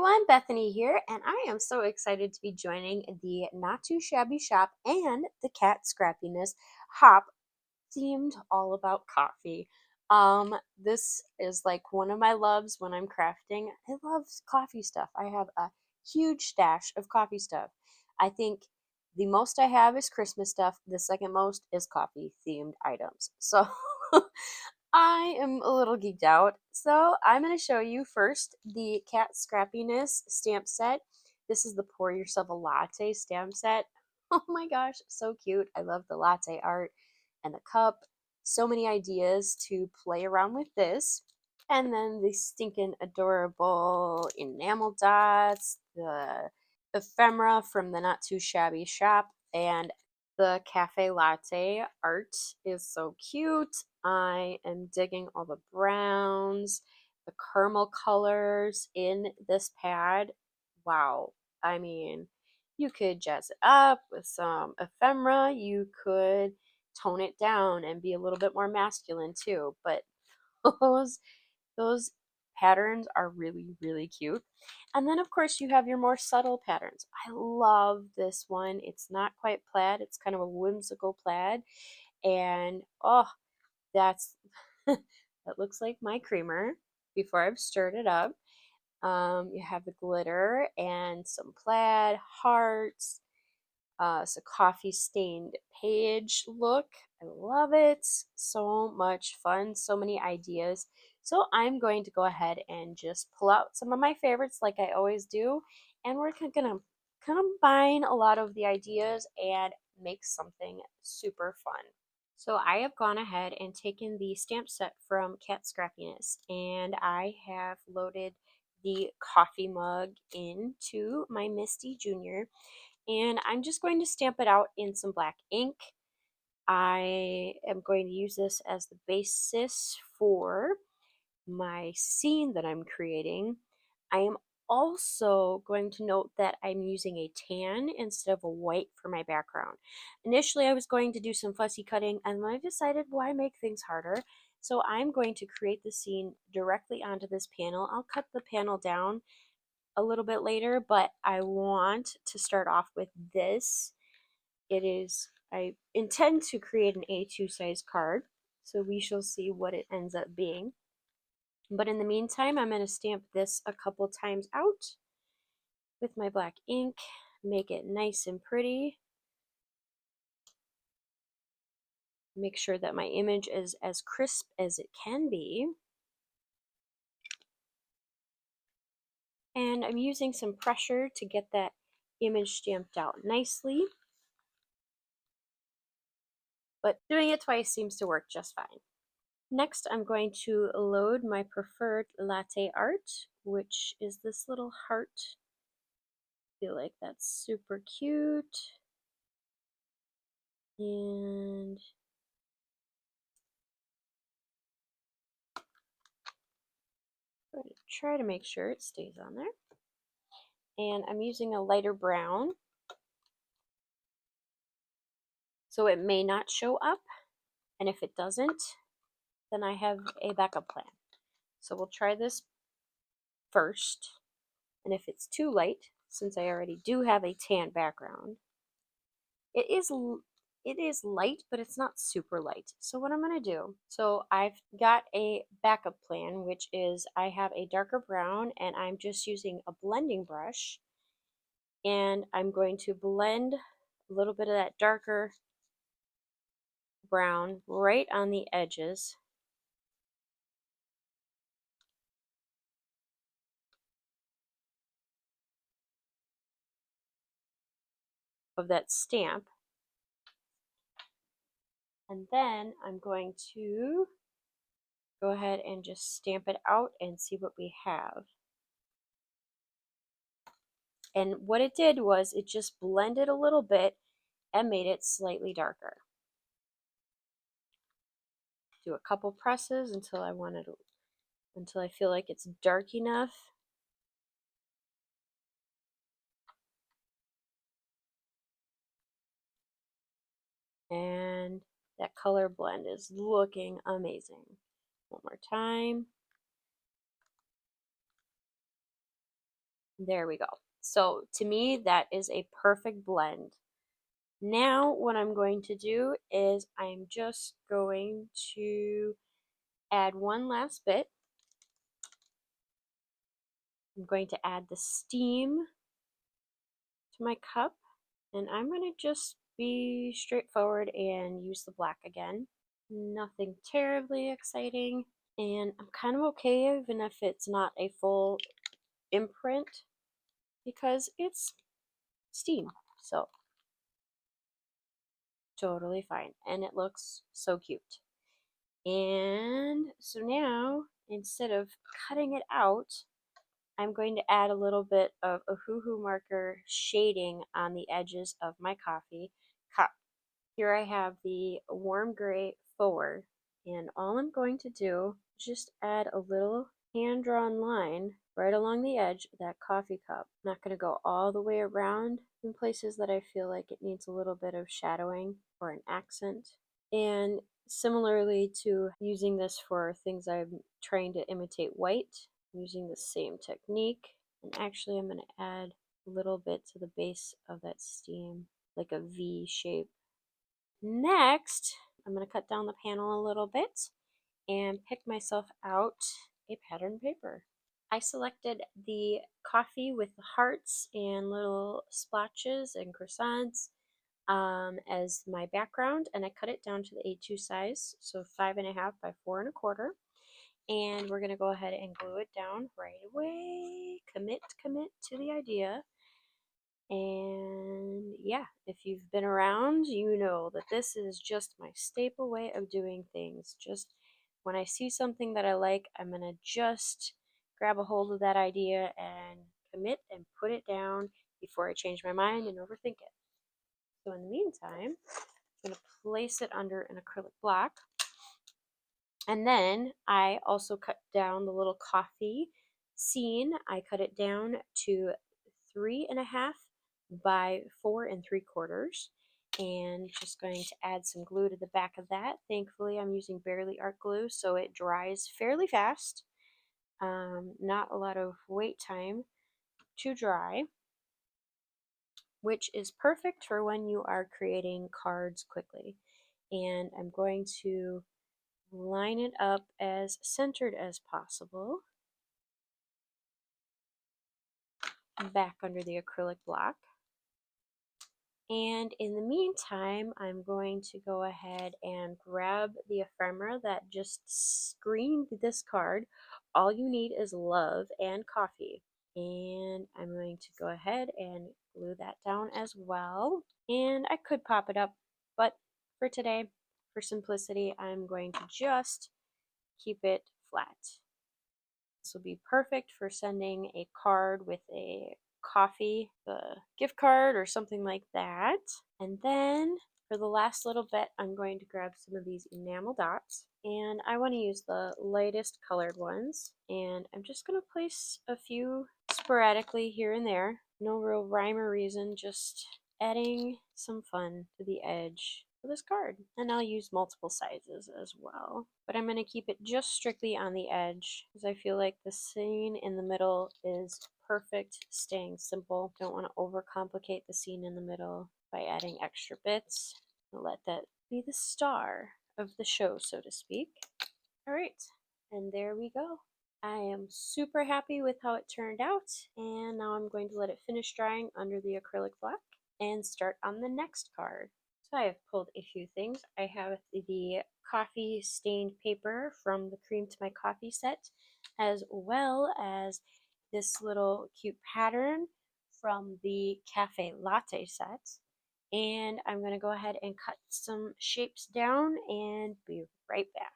everyone, Bethany here, and I am so excited to be joining the Not Too Shabby Shop and the Cat Scrappiness Hop themed all about coffee. This is like one of my loves when I'm crafting. I love coffee stuff. I have a huge stash of coffee stuff. I think the most I have is Christmas stuff. The second most is coffee themed items. So I am a little geeked out. So I'm going to show you first the Cat Scrappiness stamp set. This is the Pour Yourself a Latte stamp set. Oh my gosh, so cute. I love the latte art and the cup. So many ideas to play around with this. And then the stinking adorable enamel dots, the ephemera from the Not Too Shabby Shop, and the cafe latte art is so cute. I am digging all the browns, the caramel colors in this pad. Wow. I mean, you could jazz it up with some ephemera. You could tone it down and be a little bit more masculine too. But those those patterns are really, really cute. And then, of course, you have your more subtle patterns. I love this one. It's not quite plaid. It's kind of a whimsical plaid. And, oh, that's, that looks like my creamer before I've stirred it up. You have the glitter and some plaid, hearts, it's a coffee stained page look. I love it. So much fun. So many ideas. So I'm going to go ahead and just pull out some of my favorites like I always do. And we're going to combine a lot of the ideas and make something super fun. So I have gone ahead and taken the stamp set from Cat Scrappiness, and I have loaded the coffee mug into my Misti Junior, and I'm just going to stamp it out in some black ink. I am going to use this as the basis for my scene that I'm creating. I am also going to note that I'm using a tan instead of a white for my background. Initially, I was going to do some fussy cutting, and then I decided, why make things harder? So I'm going to create the scene directly onto this panel. I'll cut the panel down a little bit later, but I want to start off with this. I intend to create an A2 size card, so we shall see what it ends up being. But in the meantime, I'm going to stamp this a couple times out with my black ink, make it nice and pretty. Make sure that my image is as crisp as it can be. And I'm using some pressure to get that image stamped out nicely. But doing it twice seems to work just fine. Next, I'm going to load my preferred latte art, which is this little heart. I feel like that's super cute. And I'm going to try to make sure it stays on there. And I'm using a lighter brown, so it may not show up. And if it doesn't, then I have a backup plan. So we'll try this first. And if it's too light, since I already do have a tan background, it is light, but it's not super light. So what I'm going to do, so I've got a backup plan, which is I have a darker brown, and I'm just using a blending brush, and I'm going to blend a little bit of that darker brown right on the edges of that stamp. And then I'm going to go ahead and just stamp it out and see what we have. And what it did was it just blended a little bit and made it slightly darker. Do a couple presses until I feel like it's dark enough. And that color blend is looking amazing. One more time. There we go. So to me, that is a perfect blend. Now what I'm going to do is I'm just going to add one last bit. I'm going to add the steam to my cup, and I'm going to just be straightforward and use the black again. Nothing terribly exciting, and I'm kind of okay even if it's not a full imprint because it's steam, so totally fine, and it looks so cute. And so now, instead of cutting it out, I'm going to add a little bit of a hoo-hoo marker shading on the edges of my coffee cup. Here I have the warm gray forward, and all I'm going to do is just add a little hand-drawn line right along the edge of that coffee cup. I'm not going to go all the way around in places that I feel like it needs a little bit of shadowing or an accent. And similarly to using this for things I'm trying to imitate white, I'm using the same technique. And actually I'm going to add a little bit to the base of that steam, like a V shape. Next, I'm going to cut down the panel a little bit and pick myself out a pattern paper. I selected the coffee with the hearts and little splotches and croissants as my background, and I cut it down to the A2 size, so 5.5 by 4.25. And we're going to go ahead and glue it down right away. Commit to the idea. And yeah, if you've been around, you know that this is just my staple way of doing things. Just when I see something that I like, I'm going to just grab a hold of that idea and commit and put it down before I change my mind and overthink it. So in the meantime, I'm going to place it under an acrylic block. And then I also cut down the little coffee scene. I cut it down to 3.5 by 4.75, and just going to add some glue to the back of that. Thankfully, I'm using Barely Art glue, so it dries fairly fast. Not a lot of wait time to dry, which is perfect for when you are creating cards quickly. And I'm going to line it up as centered as possible back under the acrylic block. And in the meantime, I'm going to go ahead and grab the ephemera that just screened this card. All you need is love and coffee. And I'm going to go ahead and glue that down as well. And I could pop it up, but for today, for simplicity, I'm going to just keep it flat. This will be perfect for sending a card with a coffee, a gift card, or something like that. And then for the last little bit, I'm going to grab some of these enamel dots, and I want to use the lightest colored ones. And I'm just going to place a few sporadically here and there. No real rhyme or reason, just adding some fun to the edge for this card. And I'll use multiple sizes as well, but I'm going to keep it just strictly on the edge because I feel like the scene in the middle is perfect, staying simple. Don't want to overcomplicate the scene in the middle by adding extra bits. I'll let that be the star of the show, so to speak. All right, and there we go. I am super happy with how it turned out, and now I'm going to let it finish drying under the acrylic block and start on the next card. So I have pulled a few things. I have the coffee stained paper from the Cream to My Coffee set, as well as this little cute pattern from the Cafe Latte set. And I'm going to go ahead and cut some shapes down and be right back.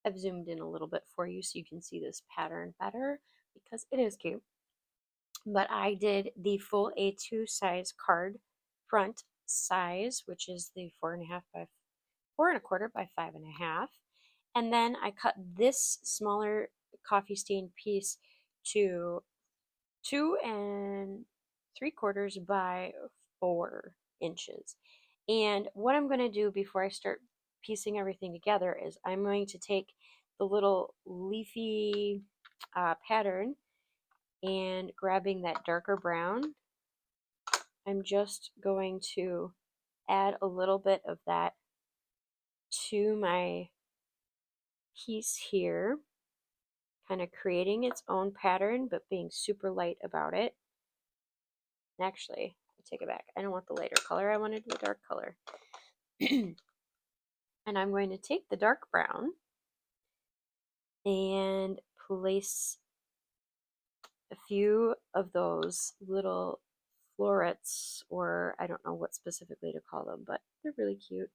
I've zoomed in a little bit for you so you can see this pattern better because it is cute. But I did the full A2 size card front size, which is the 4.5 by 4.25 by 5.5. And then I cut this smaller coffee stained piece to 2.75 by 4 inches. And what I'm going to do before I start piecing everything together is I'm going to take the little leafy pattern and grabbing that darker brown, I'm just going to add a little bit of that to my piece here, kind of creating its own pattern, but being super light about it. Actually, I take it back. I don't want the lighter color. I wanted the dark color. And I'm going to take the dark brown and place a few of those little florets, or I don't know what specifically to call them, but they're really cute.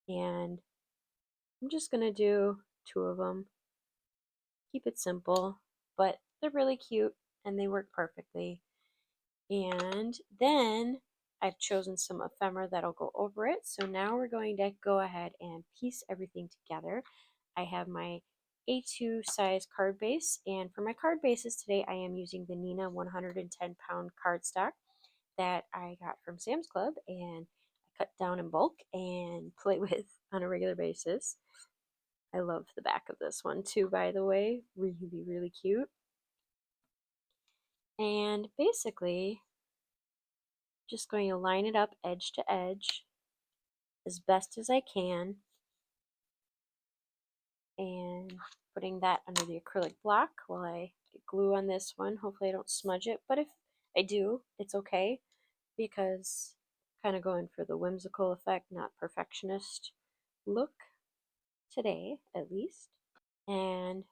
And I'm just going to do 2 of them. Keep it simple, but they're really cute and they work perfectly. And then I've chosen some ephemera that'll go over it. So now we're going to go ahead and piece everything together. I have my A2 size card base, and for my card bases today I am using the Neenah 110-pound cardstock that I got from Sam's Club and I cut down in bulk and play with on a regular basis. I love the back of this one too, by the way. Really, really cute. And basically, just going to line it up edge to edge as best as I can. And putting that under the acrylic block while I get glue on this one. Hopefully I don't smudge it, but if I do, it's okay because I'm kind of going for the whimsical effect, not perfectionist look today, at least. And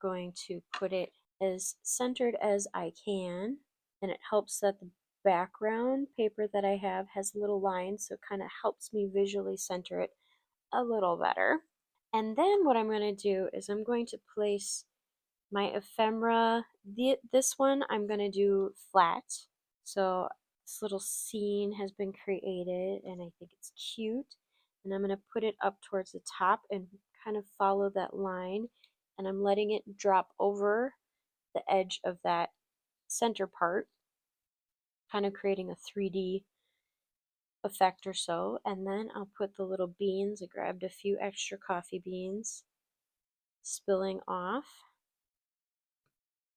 going to put it as centered as I can, and it helps that the background paper that I have has little lines, so it kind of helps me visually center it a little better. And then what I'm going to do is I'm going to place my ephemera. This one I'm going to do flat. So this little scene has been created and I think it's cute. And I'm going to put it up towards the top and kind of follow that line. And I'm letting it drop over the edge of that center part, kind of creating a 3D effect or so. And then I'll put the little beans. I grabbed a few extra coffee beans spilling off.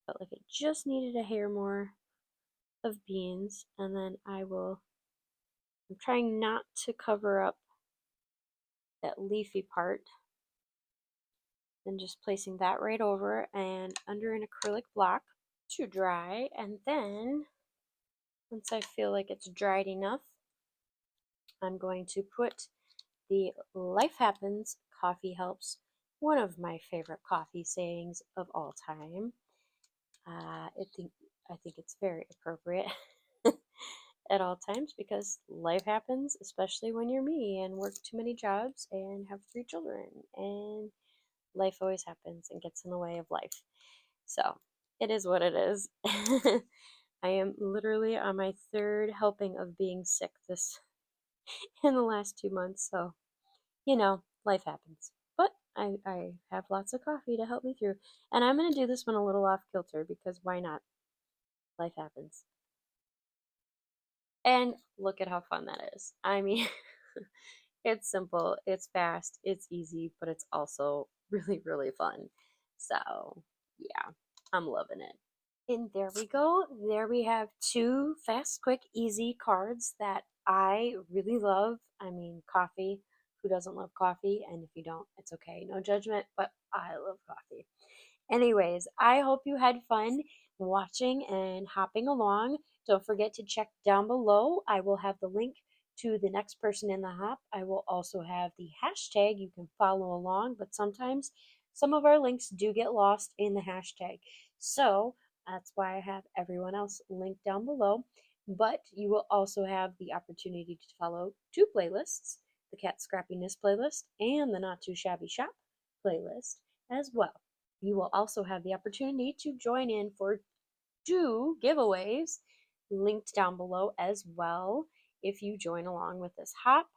Felt like it just needed a hair more of beans. And then I'm trying not to cover up that leafy part. Then just placing that right over and under an acrylic block to dry. And then once I feel like it's dried enough, I'm going to put the Life Happens Coffee Helps, one of my favorite coffee sayings of all time. I think it's very appropriate at all times because life happens, especially when you're me and work too many jobs and have 3 children, and life always happens and gets in the way of life. So it is what it is. I am literally on my 3rd helping of being sick this in the last 2 months, so life happens. But I have lots of coffee to help me through. And I'm going to do this one a little off kilter because why not? Life happens. And look at how fun that is. I mean, it's simple, it's fast, it's easy, but it's also really, really fun. So, yeah, I'm loving it. And there we go. There we have 2 fast, quick, easy cards that I really love. I mean, coffee. Who doesn't love coffee? And if you don't, it's okay. No judgment, but I love coffee. Anyways, I hope you had fun watching and hopping along. Don't forget to check down below. I will have the link to the next person in the hop. I will also have the hashtag. You can follow along, but sometimes some of our links do get lost in the hashtag. So that's why I have everyone else linked down below. But you will also have the opportunity to follow 2 playlists, the Kat Scrappiness playlist and the Not Too Shabby Shop playlist as well. You will also have the opportunity to join in for 2 giveaways linked down below as well if you join along with this hop.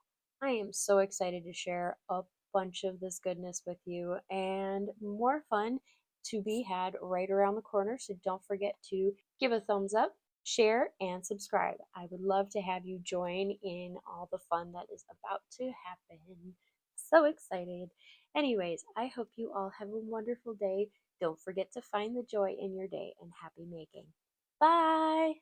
I am so excited to share a bunch of this goodness with you and more fun to be had right around the corner. So don't forget to give a thumbs up, share, and subscribe. I would love to have you join in all the fun that is about to happen. So excited. Anyways, I hope you all have a wonderful day. Don't forget to find the joy in your day and happy making. Bye!